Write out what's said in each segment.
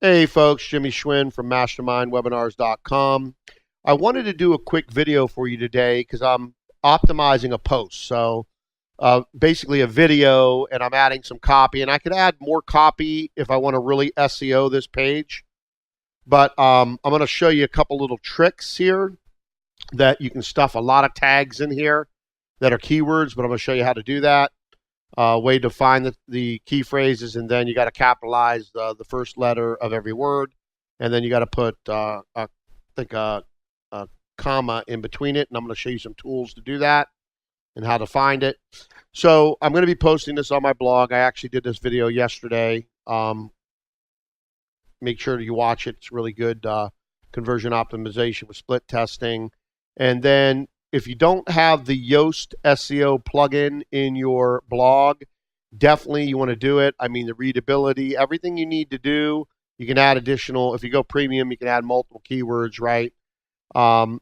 Hey folks, Jimmy Schwinn from MastermindWebinars.com. I wanted to do a quick video for you today because I'm optimizing a post. So basically a video, and I'm adding some copy, and I could add more copy if I want to really SEO this page. But I'm going to show you a couple little tricks here that you can stuff a lot of tags in here that are keywords, but I'm going to show you how to do that. Way to find the key phrases, and then you got to capitalize the first letter of every word, and then you got to put a comma in between it, and I'm going to show you some tools to do that and how to find it. So I'm going to be posting this on my blog. I actually did this video yesterday. Make sure that you watch it. It's really good conversion optimization with split testing. And then if you don't have the Yoast SEO plugin in your blog, definitely you want to do it. I mean, the readability, everything you need to do, you can add additional. If you go premium, you can add multiple keywords, right?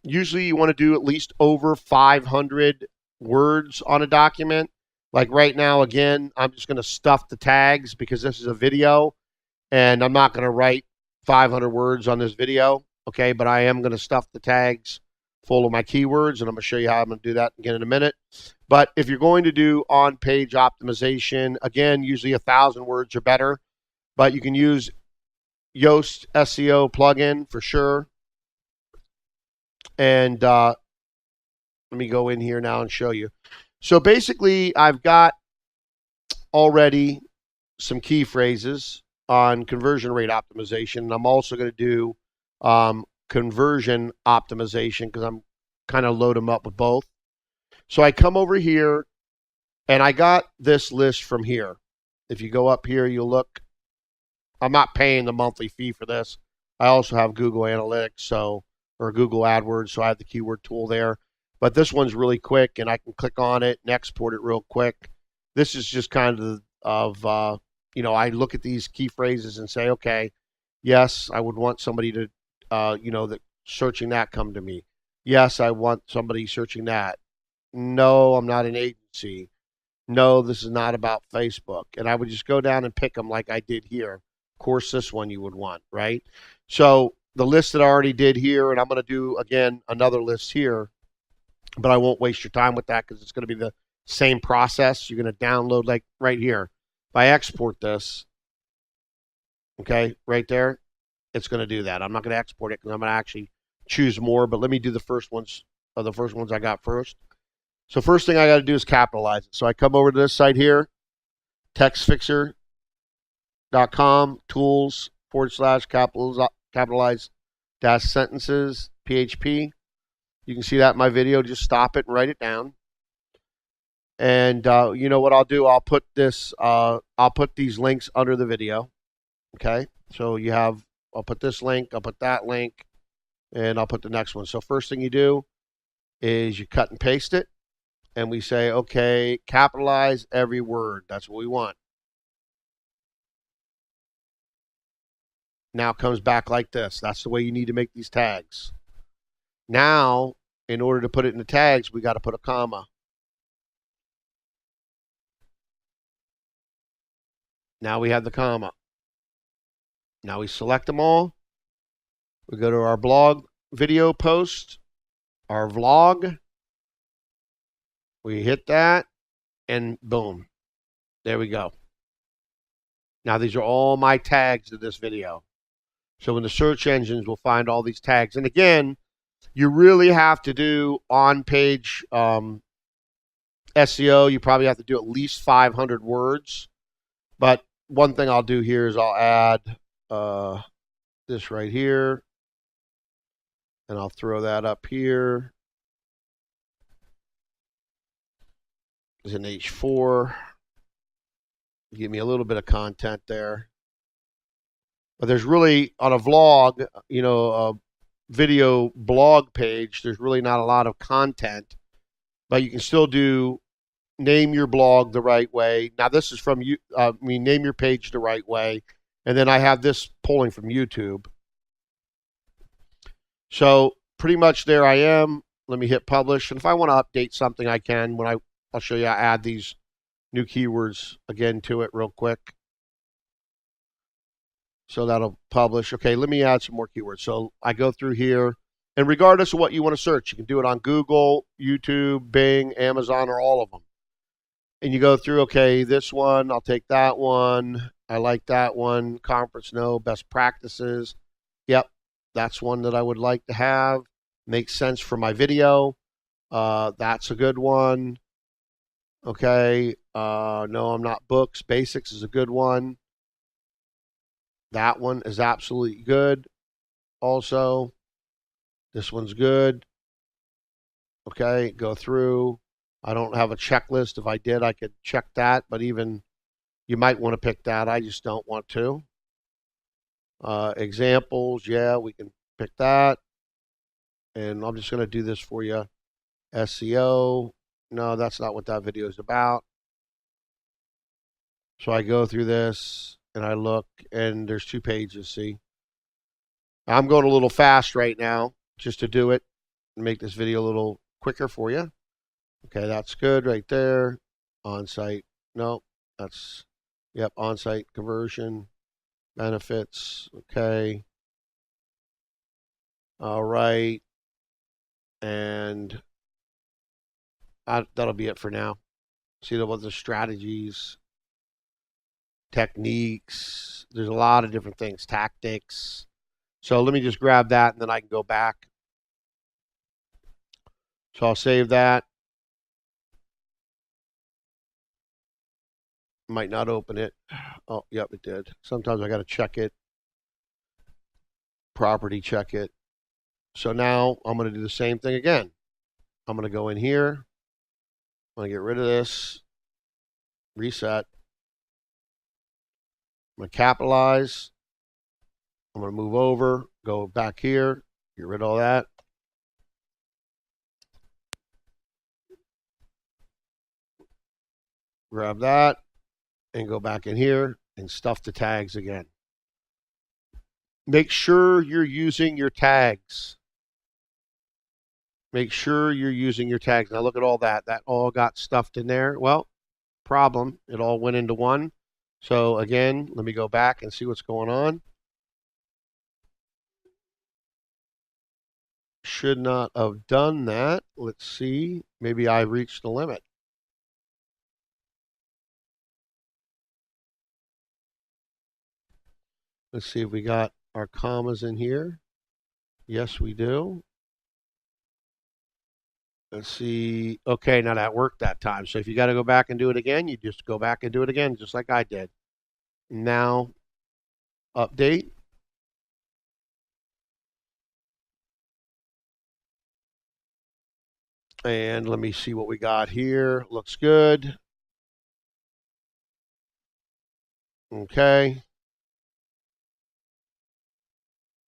Usually you want to do at least over 500 words on a document. Like right now, again, I'm just going to stuff the tags because this is a video, and I'm not going to write 500 words on this video, okay? But I am going to stuff the tags full of my keywords, and I'm going to show you how I'm going to do that again in a minute. But if you're going to do on-page optimization, again, usually 1,000 words or better, but you can use Yoast SEO plugin for sure. And let me go in here now and show you. So basically, I've got already some key phrases on conversion rate optimization, and I'm also going to do conversion optimization because I'm kind of load them up with both. So I come over here, and I got this list from here. If you go up here, you'll look. I'm not paying the monthly fee for this. I also have Google Analytics, or Google AdWords, so I have the keyword tool there. But this one's really quick, and I can click on it and export it real quick. This is just kind of I look at these key phrases and say, okay, yes, I would want somebody to that searching that come to me. Yes, I want somebody searching that. No, I'm not an agency. No, this is not about Facebook. And I would just go down and pick them like I did here. Of course, this one you would want, right? So the list that I already did here, and I'm going to do, again, another list here, but I won't waste your time with that because it's going to be the same process. You're going to download like right here. If I export this, okay, right there, it's going to do that. I'm not going to export it because I'm going to actually choose more, but let me do the first ones I got first. So first thing I got to do is capitalize it. So I come over to this site here, textfixer.com, tools /capitalize -sentences, PHP. You can see that in my video. Just stop it and write it down. And you know what I'll do? I'll put this. I'll put these links under the video. Okay. So you have. I'll put this link, I'll put that link, and I'll put the next one. So first thing you do is you cut and paste it, and we say, okay, capitalize every word. That's what we want. Now it comes back like this. That's the way you need to make these tags. Now, in order to put it in the tags, we got to put a comma. Now we have the comma. Now we select them all. We go to our blog video post, our vlog. We hit that, and boom. There we go. Now these are all my tags of this video. So when the search engines will find all these tags. And again, you really have to do on-page SEO. You probably have to do at least 500 words. But one thing I'll do here is I'll add this right here, and I'll throw that up here as an H4. Give me a little bit of content there. But there's really, on a vlog, a video blog page, there's really not a lot of content, but you can still do name your blog the right way. Now this is from you. Name your page the right way. And then I have this pulling from YouTube. So pretty much there I am. Let me hit publish. And if I want to update something, I can. I'll show you how to add these new keywords again to it real quick. So that'll publish. Okay, let me add some more keywords. So I go through here, and regardless of what you want to search, you can do it on Google, YouTube, Bing, Amazon, or all of them. And you go through, okay, this one, I'll take that one. I like that one. Conference, no. Best practices. Yep, that's one that I would like to have. Makes sense for my video. That's a good one. Okay, no, I'm not books. Basics is a good one. That one is absolutely good. Also, this one's good. Okay, go through. I don't have a checklist. If I did, I could check that, but even you might want to pick that. I just don't want to. Examples, yeah, we can pick that. And I'm just going to do this for you. SEO. No, that's not what that video is about. So I go through this and I look, and there's 2 pages, see? I'm going a little fast right now just to do it and make this video a little quicker for you. Okay, that's good right there. On-site, no, that's, yep, on-site conversion, benefits, okay. All right, and that'll be it for now. See about the strategies, techniques, there's a lot of different things, tactics. So let me just grab that and then I can go back. So I'll save that. Might not open it. Oh, yep, it did. Sometimes I got to check it. Property check it. So now I'm going to do the same thing again. I'm going to go in here. I'm going to get rid of this. Reset. I'm going to capitalize. I'm going to move over. Go back here. Get rid of all that. Grab that. And go back in here and stuff the tags again. Make sure you're using your tags. Make sure you're using your tags. Now look at all that. That all got stuffed in there. Well, problem. It all went into one. So again, let me go back and see what's going on. Should not have done that. Let's see. Maybe I reached the limit. Let's see if we got our commas in here. Yes, we do. Let's see. Okay, now that worked that time. So if you got to go back and do it again, you just go back and do it again, just like I did. Now, update. And let me see what we got here. Looks good. Okay.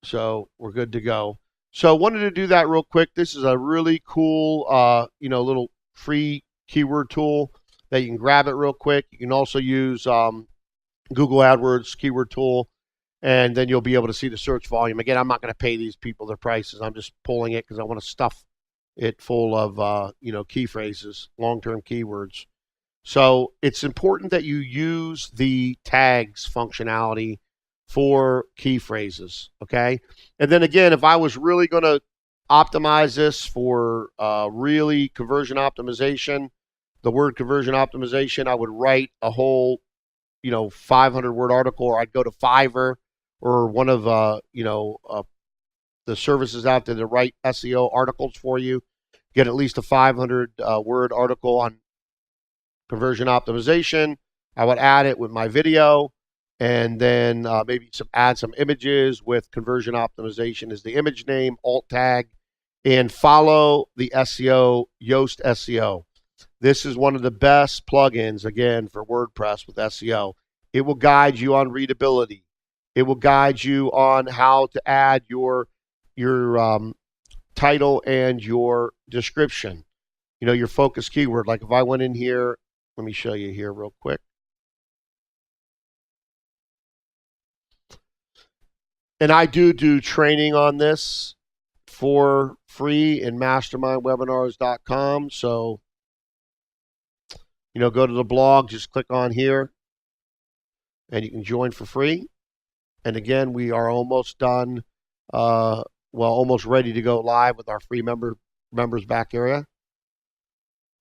So we're good to go. So I wanted to do that real quick. This is a really cool, little free keyword tool that you can grab it real quick. You can also use Google AdWords keyword tool, and then you'll be able to see the search volume. Again, I'm not going to pay these people their prices. I'm just pulling it because I want to stuff it full of, key phrases, long-term keywords. So it's important that you use the tags functionality for key phrases, okay? And then again, if I was really going to optimize this for really conversion optimization, the word conversion optimization, I would write a whole, 500-word article, or I'd go to Fiverr or one of, the services out there that write SEO articles for you. Get at least a 500-word article on conversion optimization. I would add it with my video, and then maybe add some images with conversion optimization as the image name, alt tag, and follow the SEO, Yoast SEO. This is one of the best plugins, again, for WordPress with SEO. It will guide you on readability. It will guide you on how to add your title and your description. Your focus keyword. Like if I went in here, let me show you here real quick. And I do training on this for free in mastermindwebinars.com. So, go to the blog, just click on here, and you can join for free. And again, we are almost done, almost ready to go live with our free members back area.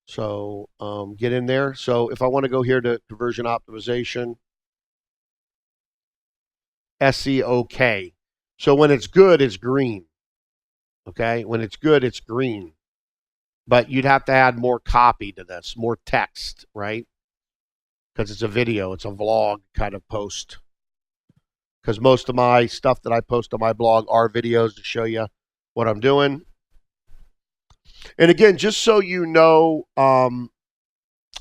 So get in there. So if I want to go here to conversion optimization, SEO. So when it's good, it's green. Okay, when it's good, it's green. But you'd have to add more copy to this, more text, right? Because it's a video, it's a vlog kind of post. Because most of my stuff that I post on my blog are videos to show you what I'm doing. And again, just so you know, and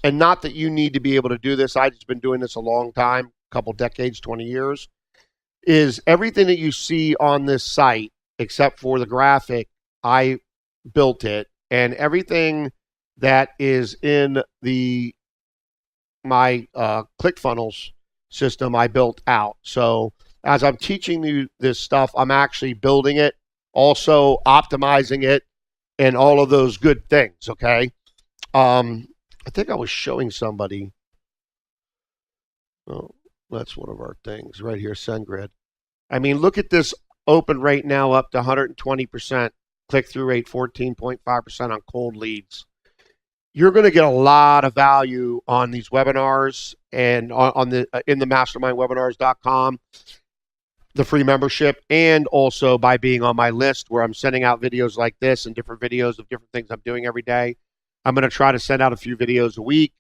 not that you need to be able to do this, I've just been doing this a long time, a couple decades, 20 years, is everything that you see on this site, except for the graphic, I built it, and everything that is in my ClickFunnels system, I built out. So as I'm teaching you this stuff, I'm actually building it, also optimizing it, and all of those good things, okay? I think I was showing somebody. Oh, that's one of our things right here, SendGrid. I mean, look at this open right now up to 120%, click-through rate 14.5% on cold leads. You're going to get a lot of value on these webinars and in the mastermindwebinars.com, the free membership, and also by being on my list where I'm sending out videos like this and different videos of different things I'm doing every day. I'm going to try to send out a few videos a week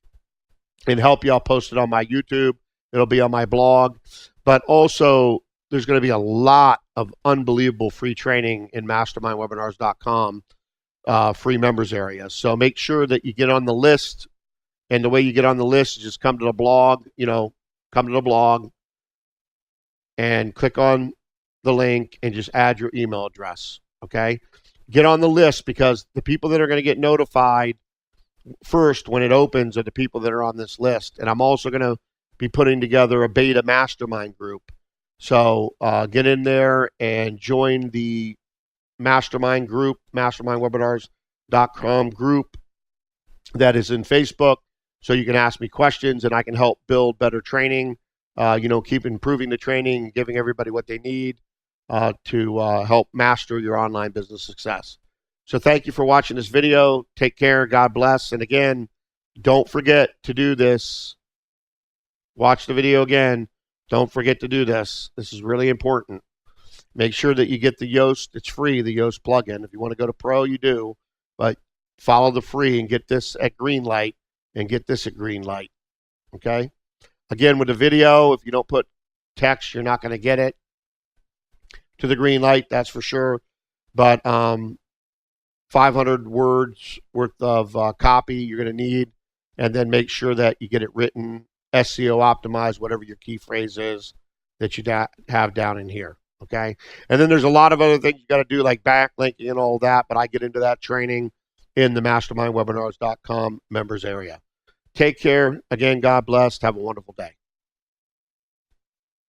and help you. I'll post it on my YouTube. It'll be on my blog. But also, there's going to be a lot of unbelievable free training in mastermindwebinars.com free members area. So make sure that you get on the list. And the way you get on the list is just come to the blog, come to the blog and click on the link and just add your email address, okay? Get on the list, because the people that are going to get notified first when it opens are the people that are on this list. And I'm also going to be putting together a beta mastermind group. So get in there and join the mastermind group, mastermindwebinars.com group that is in Facebook. So you can ask me questions and I can help build better training, keep improving the training, giving everybody what they need to help master your online business success. So thank you for watching this video. Take care. God bless. And again, don't forget to do this. Watch the video again. Don't forget to do this. This is really important. Make sure that you get the Yoast. It's free, the Yoast plugin. If you want to go to Pro, you do. But follow the free and get this at green light and get this at green light. Okay? Again, with the video, if you don't put text, you're not going to get it to the green light, that's for sure. But 500 words worth of copy you're going to need, and then make sure that you get it written, SEO optimized, whatever your key phrase is that you have down in here, okay? And then there's a lot of other things you got to do, like backlinking and all that, but I get into that training in the mastermindwebinars.com members area. Take care. Again, God bless. Have a wonderful day.